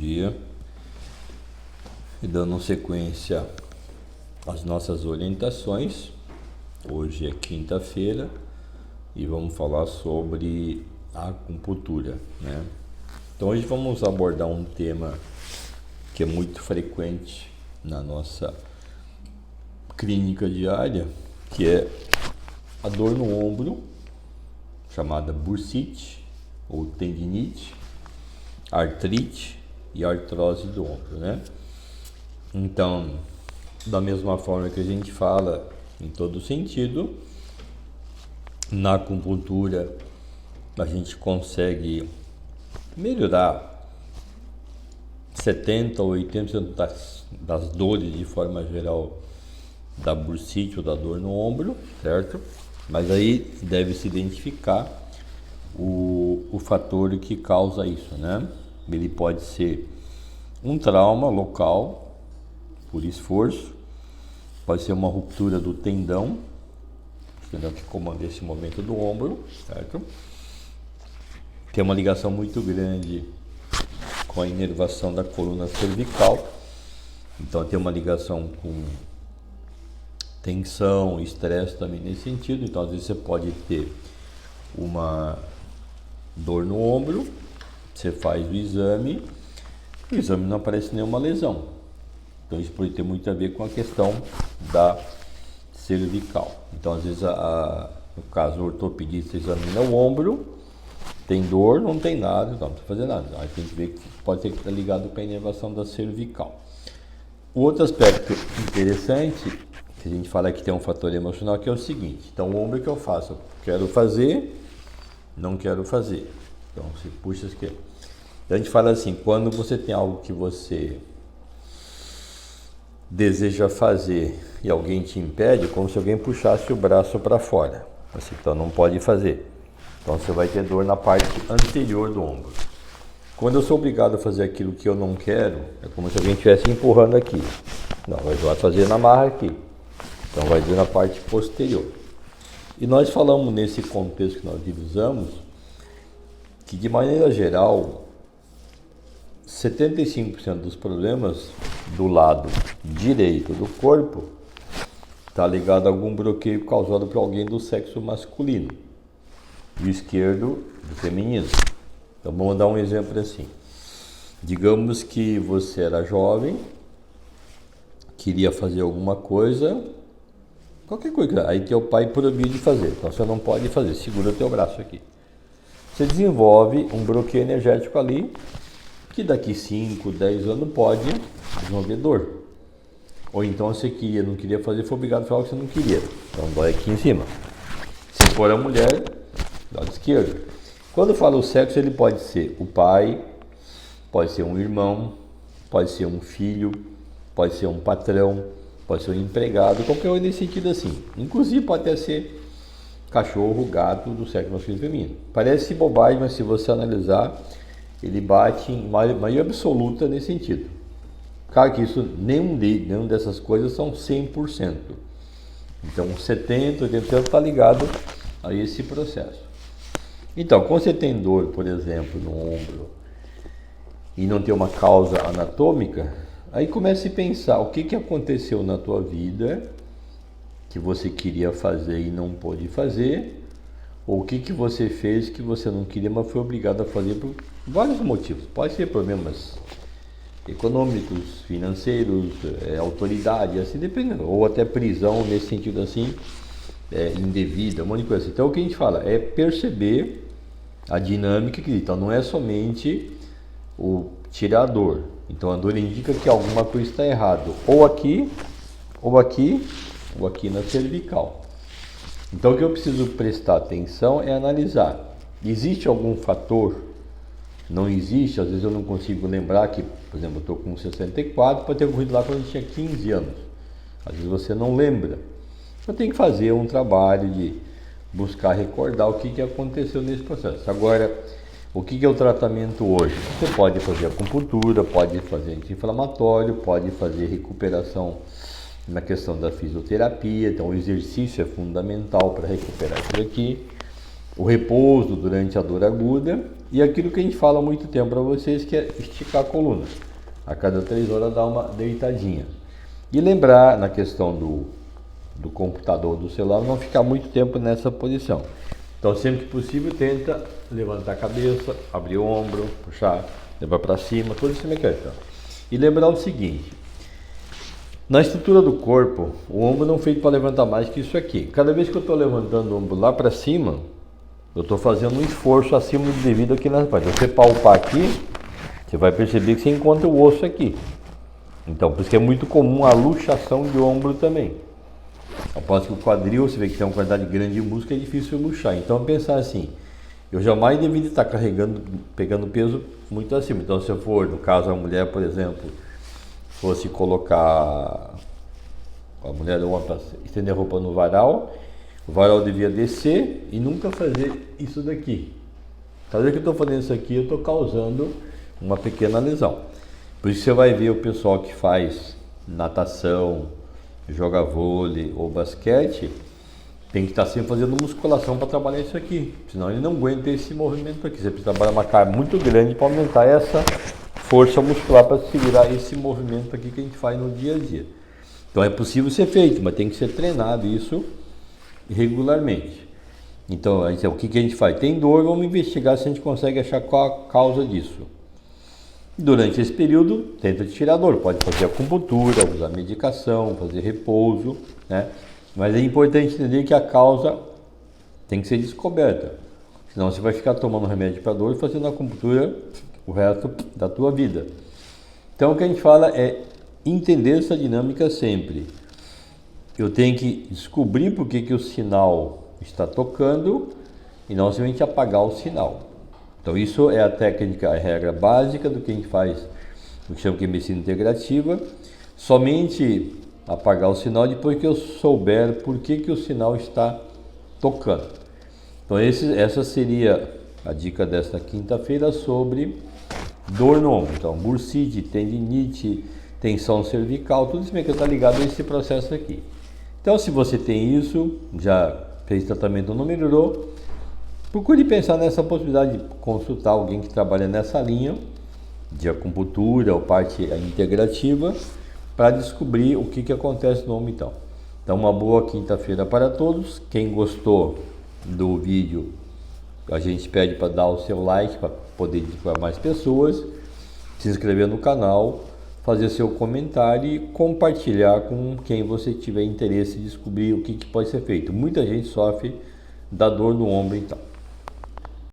dia. E dando sequência às nossas orientações, hoje é quinta-feira e vamos falar sobre a acupuntura, né? Então hoje vamos abordar um tema que é muito frequente na nossa clínica diária, que é a dor no ombro, chamada bursite ou tendinite, artrite e artrose do ombro, né? Então, da mesma forma que a gente fala em todo sentido, na acupuntura a gente consegue melhorar 70 ou 80% das dores de forma geral da bursite ou da dor no ombro, certo? Mas aí deve-se identificar o fator que causa isso, né? Ele pode ser um trauma local por esforço, pode ser uma ruptura do tendão que comanda esse movimento do ombro, certo? Tem uma ligação muito grande com a inervação da coluna cervical, então tem uma ligação com tensão, estresse também nesse sentido. Então às vezes você pode ter uma dor no ombro, você faz o exame não aparece nenhuma lesão. Então isso pode ter muito a ver com a questão da cervical. Então às vezes no caso o ortopedista examina o ombro, tem dor, não tem nada, não precisa fazer nada. Aí tem que ver que pode ter que estar ligado com a inervação da cervical. O outro aspecto interessante que a gente fala que tem um fator emocional, que é o seguinte: então o ombro que eu faço, eu quero fazer, não quero fazer. Então você puxa isso aqui. Então a gente fala assim, quando você tem algo que você deseja fazer e alguém te impede, como se alguém puxasse o braço para fora. Assim, então não pode fazer. Então você vai ter dor na parte anterior do ombro. Quando eu sou obrigado a fazer aquilo que eu não quero, é como se alguém estivesse empurrando aqui. Não, vai fazer na marra aqui. Então vai doer na parte posterior. E nós falamos nesse contexto que nós usamos que, de maneira geral, 75% dos problemas do lado direito do corpo está ligado a algum bloqueio causado por alguém do sexo masculino e o esquerdo do feminino. Então vamos dar um exemplo assim. Digamos que você era jovem, queria fazer alguma coisa, qualquer coisa, aí teu pai proibiu de fazer, então você não pode fazer, segura o teu braço aqui. Você desenvolve um bloqueio energético ali, que daqui 5, 10 anos pode desenvolver dor. Ou então você não queria fazer, foi obrigado a fazer algo que você não queria. Então dói aqui em cima. Se for a mulher, lado esquerdo. Quando fala o sexo, ele pode ser o pai, pode ser um irmão, pode ser um filho, pode ser um patrão, pode ser um empregado, qualquer coisa nesse sentido assim. Inclusive pode até ser cachorro, gato do sexo masculino e feminino. Parece bobagem, mas se você analisar, ele bate em maioria absoluta nesse sentido. Claro que isso, nenhum dessas coisas são 100%. Então 70%, 80% está ligado a esse processo. Então, quando você tem dor, por exemplo, no ombro, e não tem uma causa anatômica, aí comece a pensar o que aconteceu na tua vida que você queria fazer e não pôde fazer, ou o que você fez que você não queria, mas foi obrigado a fazer por vários motivos. Pode ser problemas econômicos, financeiros, autoridade, assim, dependendo, ou até prisão nesse sentido assim, indevida, um monte de coisa assim. Então o que a gente fala é perceber a dinâmica, então não é somente o tirar a dor. Então a dor indica que alguma coisa está errado, ou aqui, ou aqui, ou aqui na cervical. Então o que eu preciso prestar atenção é analisar, existe algum fator? Não existe, às vezes eu não consigo lembrar que, por exemplo, eu estou com 64, pode ter ocorrido lá quando eu tinha 15 anos. Às vezes você não lembra. Eu tenho que fazer um trabalho de buscar recordar o que aconteceu nesse processo. Agora, o que é o tratamento hoje? Você pode fazer acupuntura, pode fazer anti-inflamatório, pode fazer recuperação na questão da fisioterapia. Então o exercício é fundamental para recuperar isso aqui. o repouso durante a dor aguda e aquilo que a gente fala há muito tempo para vocês, que é esticar a coluna. A cada 3 horas dar uma deitadinha. E lembrar na questão do computador, do celular, não ficar muito tempo nessa posição. Então sempre que possível tenta levantar a cabeça, abrir o ombro, puxar, levar para cima, toda essa mecânica. E lembrar o seguinte, na estrutura do corpo, o ombro não é feito para levantar mais que isso aqui. Cada vez que eu estou levantando o ombro lá para cima, eu estou fazendo um esforço acima do devido aqui nas partes. Se você palpar aqui, você vai perceber que você encontra o osso aqui. Então, por isso que é muito comum a luxação de ombro também. Após que o quadril, você vê que tem uma quantidade grande de músculo, é difícil luxar. Então, pensar assim, eu jamais deveria estar carregando, pegando peso muito acima. Então, se eu for, no caso, a mulher, por exemplo, fosse colocar a mulher do homem para estender a roupa no varal, o varal devia descer e nunca fazer isso daqui. Cada vez que eu estou fazendo isso aqui, eu estou causando uma pequena lesão. Por isso você vai ver o pessoal que faz natação, joga vôlei ou basquete, tem que estar sempre fazendo musculação para trabalhar isso aqui, senão ele não aguenta esse movimento aqui. Você precisa trabalhar uma carga muito grande para aumentar essa força muscular para segurar esse movimento aqui que a gente faz no dia a dia. Então é possível ser feito, mas tem que ser treinado isso regularmente. Então o que a gente faz? Tem dor, vamos investigar se a gente consegue achar qual a causa disso. Durante esse período, tenta tirar a dor. Pode fazer acupuntura, usar medicação, fazer repouso, né? Mas é importante entender que a causa tem que ser descoberta. Senão você vai ficar tomando remédio para dor e fazendo acupuntura o resto da tua vida. Então o que a gente fala é entender essa dinâmica sempre. Eu tenho que descobrir por que o sinal está tocando e não somente apagar o sinal. Então isso é a técnica, a regra básica do que a gente faz, o que chama de medicina integrativa. Somente apagar o sinal depois que eu souber por que o sinal está tocando. Então essa seria a dica desta quinta-feira sobre dor no ombro. Então bursite, tendinite, tensão cervical, tudo isso está ligado a esse processo aqui. Então se você tem isso, já fez tratamento, não melhorou, procure pensar nessa possibilidade de consultar alguém que trabalha nessa linha de acupuntura ou parte integrativa para descobrir o que acontece no ombro então. Então uma boa quinta-feira para todos. Quem gostou do vídeo, a gente pede para dar o seu like para poder divulgar mais pessoas, se inscrever no canal, fazer seu comentário e compartilhar com quem você tiver interesse em descobrir o que pode ser feito. Muita gente sofre da dor no ombro então.